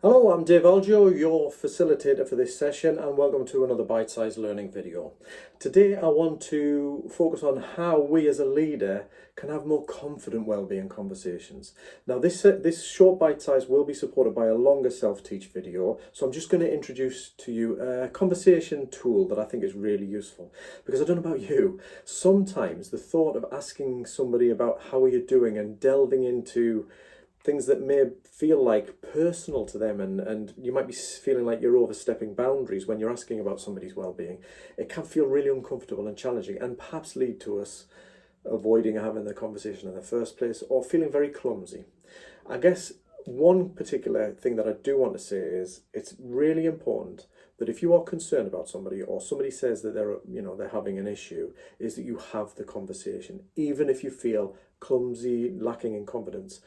Hello, I'm Dave Algio, your facilitator for this session, and welcome to another bite-sized learning video. Today I want to focus on how we as a leader can have more confident wellbeing conversations. Now this short bite-size will be supported by a longer self-teach video, so I'm just going to introduce to you a conversation tool that I think is really useful. Because I don't know about you, sometimes the thought of asking somebody about how are you doing and delving into things that may feel like personal to them, and you might be feeling like you're overstepping boundaries when you're asking about somebody's well-being. It can feel really uncomfortable and challenging, and perhaps lead to us avoiding having the conversation in the first place or feeling very clumsy. I guess one particular thing that I do want to say is it's really important that if you are concerned about somebody or somebody says that they're having an issue, is that you have the conversation, even if you feel clumsy, lacking in confidence.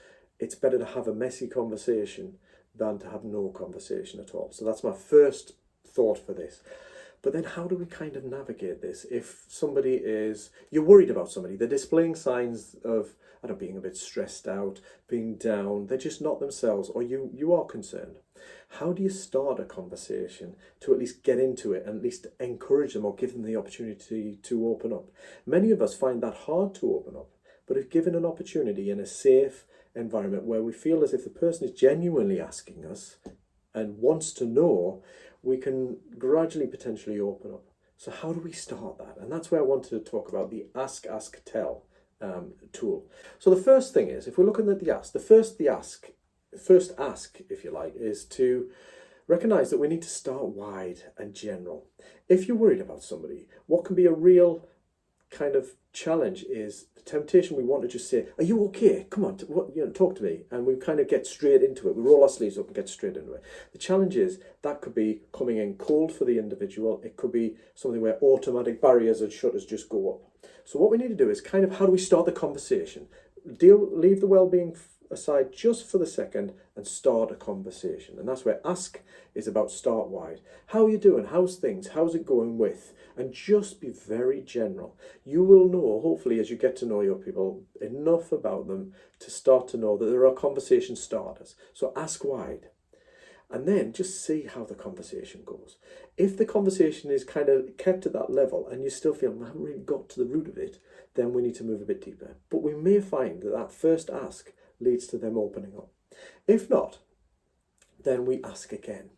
It's better to have a messy conversation than to have no conversation at all. So that's my first thought for this. But then how do we kind of navigate this? If you're worried about somebody, they're displaying signs of, I don't know, being a bit stressed out, being down, they're just not themselves, or you are concerned. How do you start a conversation to at least get into it and at least encourage them or give them the opportunity to open up? Many of us find that hard to open up, but if given an opportunity in a safe environment where we feel as if the person is genuinely asking us and wants to know, we can gradually potentially open up. So how do we start that? And that's where I wanted to talk about the Ask, Ask, Tell tool. So the first thing is, if we're looking at the ask, first ask, if you like, is to recognize that we need to start wide and general. If you're worried about somebody, what can be a real kind of challenge is the temptation. We want to just say, are you okay? Come on, talk to me. And we kind of get straight into it. We roll our sleeves up and get straight into it. The challenge is that could be coming in cold for the individual. It could be something where automatic barriers and shutters just go up. So what we need to do is kind of, how do we start the conversation? Leave the well-being aside just for the second and start a conversation. And that's where ask is about start wide. How are you doing? How's things? How's it going with? And just be very general. You will know, hopefully, as you get to know your people, enough about them to start to know that there are conversation starters. So ask wide. And then just see how the conversation goes. If the conversation is kind of kept at that level and you still feel, I haven't really got to the root of it, then we need to move a bit deeper. But we may find that that first ask leads to them opening up. If not, then we ask again.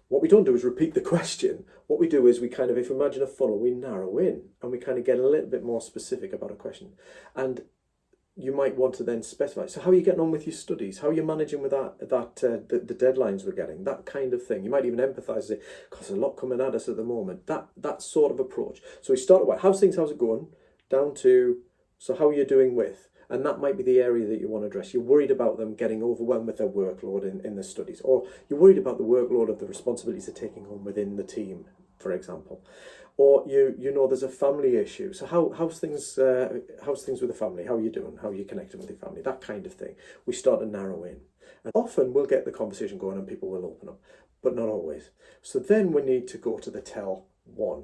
What we don't do is repeat the question. What we do is we kind of, if we imagine a funnel, we narrow in and we kind of get a little bit more specific about a question. And you might want to then specify, so how are you getting on with your studies? How are you managing with the deadlines we're getting? That kind of thing. You might even empathise and say, because there's a lot coming at us at the moment. That sort of approach. So we start with, how's it going? Down to, so how are you doing with? And that might be the area that you want to address. You're worried about them getting overwhelmed with their workload in the studies, or you're worried about the workload of the responsibilities they're taking on within the team, for example. Or you know there's a family issue. So how's things with the family? How are you doing? How are you connecting with your family? That kind of thing. We start to narrow in. And often we'll get the conversation going and people will open up, but not always. So then we need to go to the tell one.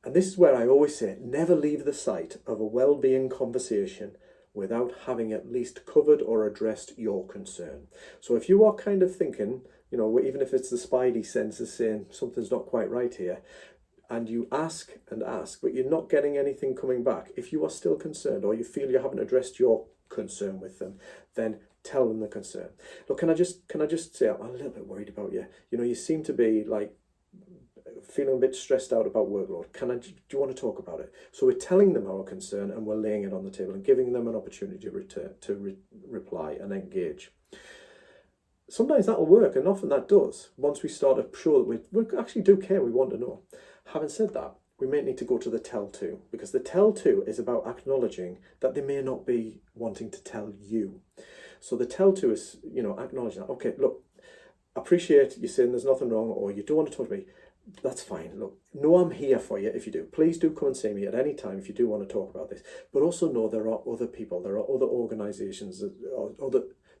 And this is where I always say, never leave the site of a well-being conversation without having at least covered or addressed your concern. So if you are kind of thinking, even if it's the spidey senses saying something's not quite right here, and you ask and ask, but you're not getting anything coming back, if you are still concerned or you feel you haven't addressed your concern with them, then tell them the concern. Look, can I just say, I'm a little bit worried about you. You seem to be like feeling a bit stressed out about workload. Do you want to talk about it? So we're telling them our concern and we're laying it on the table and giving them an opportunity to reply and engage. Sometimes that'll work, and often that does. Once we start to show that we actually do care, we want to know. Having said that, we may need to go to the tell two, because the tell two is about acknowledging that they may not be wanting to tell you. So the tell two is, acknowledging that, okay, look, appreciate you saying there's nothing wrong or you don't want to talk to me. That's fine. Look, know I'm here for you if you do. Please do come and see me at any time if you do want to talk about this. But also know there are other people, there are other organisations,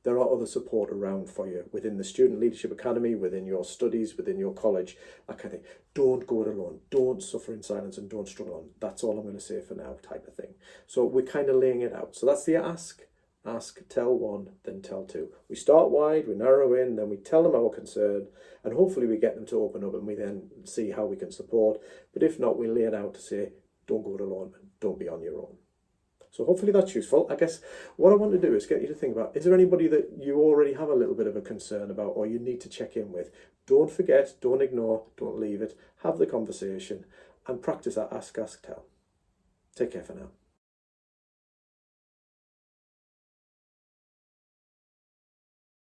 there are other support around for you within the Student Leadership Academy, within your studies, within your college, that kind of thing. Don't go it alone. Don't suffer in silence and don't struggle on. That's all I'm going to say for now, type of thing. So we're kind of laying it out. So that's the ask ask, tell one, then tell two. We start wide, we narrow in, then we tell them our concern, and hopefully we get them to open up, and we then see how we can support. But if not, we lay it out to say, don't go it alone, don't be on your own. So hopefully that's useful. I guess what I want to do is get you to think about, is there anybody that you already have a little bit of a concern about, or you need to check in with? Don't forget, don't ignore, don't leave it. Have the conversation and practice that ask, tell. Take care for now.